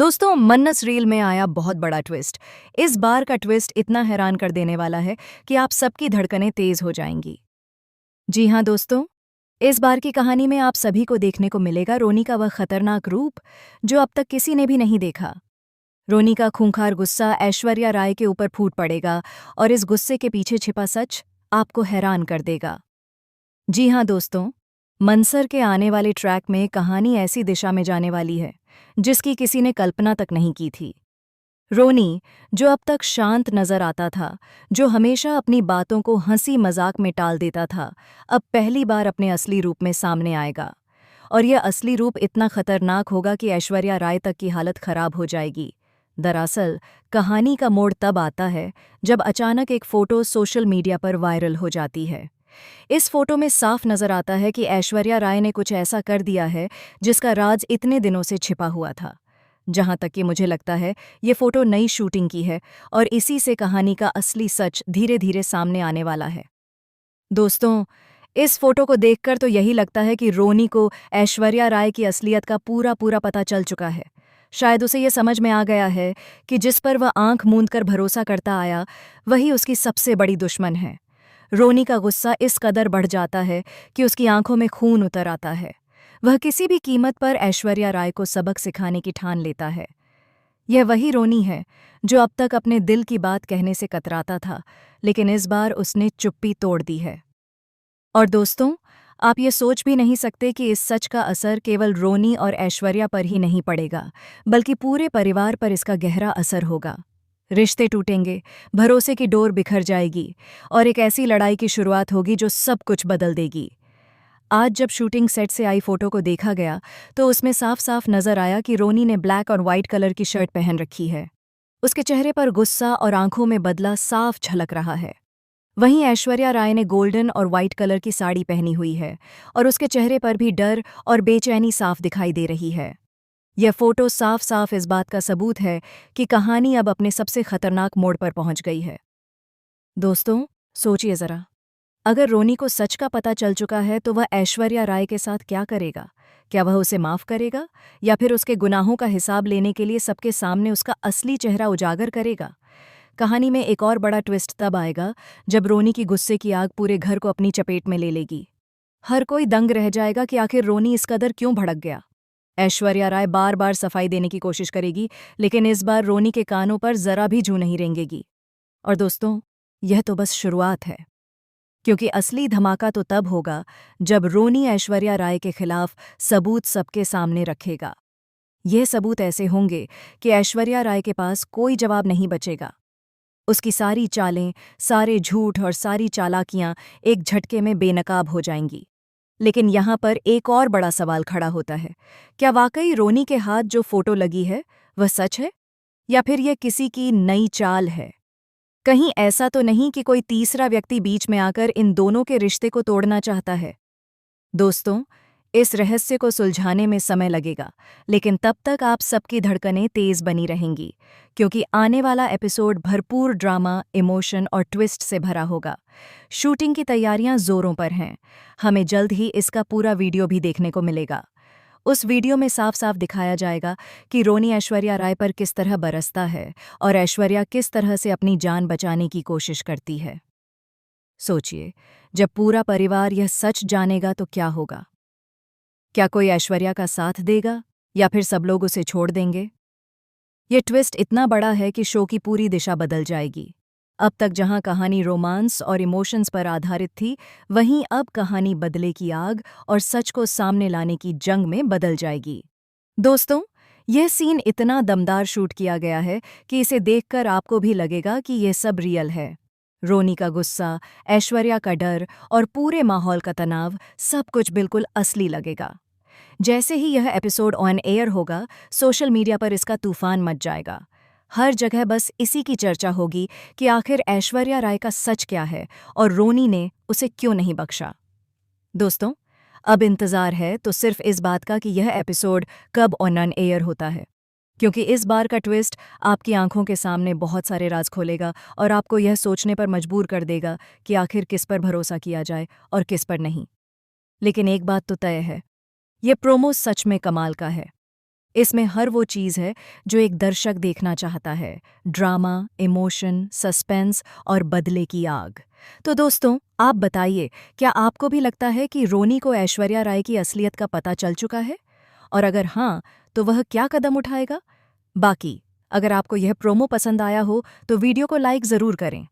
दोस्तों, मन्नस रील में आया बहुत बड़ा ट्विस्ट। इस बार का ट्विस्ट इतना हैरान कर देने वाला है कि आप सबकी धड़कनें तेज हो जाएंगी। जी हाँ दोस्तों, इस बार की कहानी में आप सभी को देखने को मिलेगा रोनी का वह खतरनाक रूप जो अब तक किसी ने भी नहीं देखा। रोनी का खूंखार गुस्सा ऐश्वर्या राय के ऊपर फूट पड़ेगा और इस गुस्से के पीछे छिपा सच आपको हैरान कर देगा। जी हाँ दोस्तों, मनसर के आने वाले ट्रैक में कहानी ऐसी दिशा में जाने वाली है जिसकी किसी ने कल्पना तक नहीं की थी। रोनी, जो अब तक शांत नजर आता था, जो हमेशा अपनी बातों को हंसी मजाक में टाल देता था, अब पहली बार अपने असली रूप में सामने आएगा। और यह असली रूप इतना खतरनाक होगा कि ऐश्वर्या राय तक की हालत खराब हो जाएगी। दरअसल कहानी का मोड़ तब आता है जब अचानक एक फोटो सोशल मीडिया पर वायरल हो जाती है। इस फोटो में साफ नजर आता है कि ऐश्वर्या राय ने कुछ ऐसा कर दिया है जिसका राज इतने दिनों से छिपा हुआ था। जहां तक कि मुझे लगता है ये फोटो नई शूटिंग की है और इसी से कहानी का असली सच धीरे धीरे सामने आने वाला है। दोस्तों, इस फोटो को देखकर तो यही लगता है कि रोनी को ऐश्वर्या राय की असलियत का पूरा पूरा पता चल चुका है। शायद उसे ये समझ में आ गया है कि जिस पर वह आंख मूंद कर भरोसा करता आया, वही उसकी सबसे बड़ी दुश्मन है। रोनी का गुस्सा इस कदर बढ़ जाता है कि उसकी आंखों में खून उतर आता है। वह किसी भी कीमत पर ऐश्वर्या राय को सबक सिखाने की ठान लेता है। यह वही रोनी है जो अब तक अपने दिल की बात कहने से कतराता था, लेकिन इस बार उसने चुप्पी तोड़ दी है। और दोस्तों, आप ये सोच भी नहीं सकते कि इस सच का असर केवल रोनी और ऐश्वर्या पर ही नहीं पड़ेगा, बल्कि पूरे परिवार पर इसका गहरा असर होगा। रिश्ते टूटेंगे, भरोसे की डोर बिखर जाएगी और एक ऐसी लड़ाई की शुरुआत होगी जो सब कुछ बदल देगी। आज जब शूटिंग सेट से आई फोटो को देखा गया तो उसमें साफ साफ नजर आया कि रोनी ने ब्लैक और वाइट कलर की शर्ट पहन रखी है। उसके चेहरे पर गुस्सा और आंखों में बदला साफ झलक रहा है। वहीं ऐश्वर्या राय ने गोल्डन और वाइट कलर की साड़ी पहनी हुई है और उसके चेहरे पर भी डर और बेचैनी साफ दिखाई दे रही है। यह फोटो साफ साफ इस बात का सबूत है कि कहानी अब अपने सबसे खतरनाक मोड़ पर पहुंच गई है। दोस्तों, सोचिए जरा, अगर रोनी को सच का पता चल चुका है तो वह ऐश्वर्या राय के साथ क्या करेगा? क्या वह उसे माफ करेगा या फिर उसके गुनाहों का हिसाब लेने के लिए सबके सामने उसका असली चेहरा उजागर करेगा? कहानी में एक और बड़ा ट्विस्ट तब आएगा जब रोनी की गुस्से की आग पूरे घर को अपनी चपेट में ले लेगी। हर कोई दंग रह जाएगा कि आखिर रोनी इस कदर क्यों भड़क गया। ऐश्वर्या राय बार बार सफाई देने की कोशिश करेगी, लेकिन इस बार रोनी के कानों पर जरा भी जू नहीं रेंगेगी। और दोस्तों, यह तो बस शुरुआत है, क्योंकि असली धमाका तो तब होगा जब रोनी ऐश्वर्या राय के खिलाफ सबूत सबके सामने रखेगा। ये सबूत ऐसे होंगे कि ऐश्वर्या राय के पास कोई जवाब नहीं बचेगा। उसकी सारी चालें, सारे झूठ और सारी चालाकियां एक झटके में बेनकाब हो जाएंगी। लेकिन यहाँ पर एक और बड़ा सवाल खड़ा होता है। क्या वाकई रोनी के हाथ जो फोटो लगी है वह सच है, या फिर यह किसी की नई चाल है? कहीं ऐसा तो नहीं कि कोई तीसरा व्यक्ति बीच में आकर इन दोनों के रिश्ते को तोड़ना चाहता है? दोस्तों, इस रहस्य को सुलझाने में समय लगेगा, लेकिन तब तक आप सबकी धड़कनें तेज बनी रहेंगी, क्योंकि आने वाला एपिसोड भरपूर ड्रामा, इमोशन और ट्विस्ट से भरा होगा। शूटिंग की तैयारियां जोरों पर हैं। हमें जल्द ही इसका पूरा वीडियो भी देखने को मिलेगा। उस वीडियो में साफ साफ दिखाया जाएगा कि रोनी ऐश्वर्या राय पर किस तरह बरसता है और ऐश्वर्या किस तरह से अपनी जान बचाने की कोशिश करती है। सोचिए, जब पूरा परिवार यह सच जानेगा तो क्या होगा? क्या कोई ऐश्वर्या का साथ देगा या फिर सब लोग उसे छोड़ देंगे? ये ट्विस्ट इतना बड़ा है कि शो की पूरी दिशा बदल जाएगी। अब तक जहां कहानी रोमांस और इमोशंस पर आधारित थी, वहीं अब कहानी बदले की आग और सच को सामने लाने की जंग में बदल जाएगी। दोस्तों, यह सीन इतना दमदार शूट किया गया है कि इसे देखकर आपको भी लगेगा कि यह सब रियल है। रोनी का गुस्सा, ऐश्वर्या का डर और पूरे माहौल का तनाव, सब कुछ बिल्कुल असली लगेगा। जैसे ही यह एपिसोड ऑन एयर होगा, सोशल मीडिया पर इसका तूफान मच जाएगा। हर जगह बस इसी की चर्चा होगी कि आखिर ऐश्वर्या राय का सच क्या है और रोनी ने उसे क्यों नहीं बख्शा। दोस्तों, अब इंतजार है तो सिर्फ इस बात का कि यह एपिसोड कब ऑन एयर होता है, क्योंकि इस बार का ट्विस्ट आपकी आंखों के सामने बहुत सारे राज खोलेगा और आपको यह सोचने पर मजबूर कर देगा कि आखिर किस पर भरोसा किया जाए और किस पर नहीं। लेकिन एक बात तो तय है, ये प्रोमो सच में कमाल का है। इसमें हर वो चीज़ है जो एक दर्शक देखना चाहता है। ड्रामा, इमोशन, सस्पेंस और बदले की आग। तो दोस्तों, आप बताइए, क्या आपको भी लगता है कि रोनी को ऐश्वर्या राय की असलियत का पता चल चुका है? और अगर हाँ, तो वह क्या कदम उठाएगा? बाकी, अगर आपको यह प्रोमो पसंद आया हो, तो वीडियो को लाइक ज़रूर करें।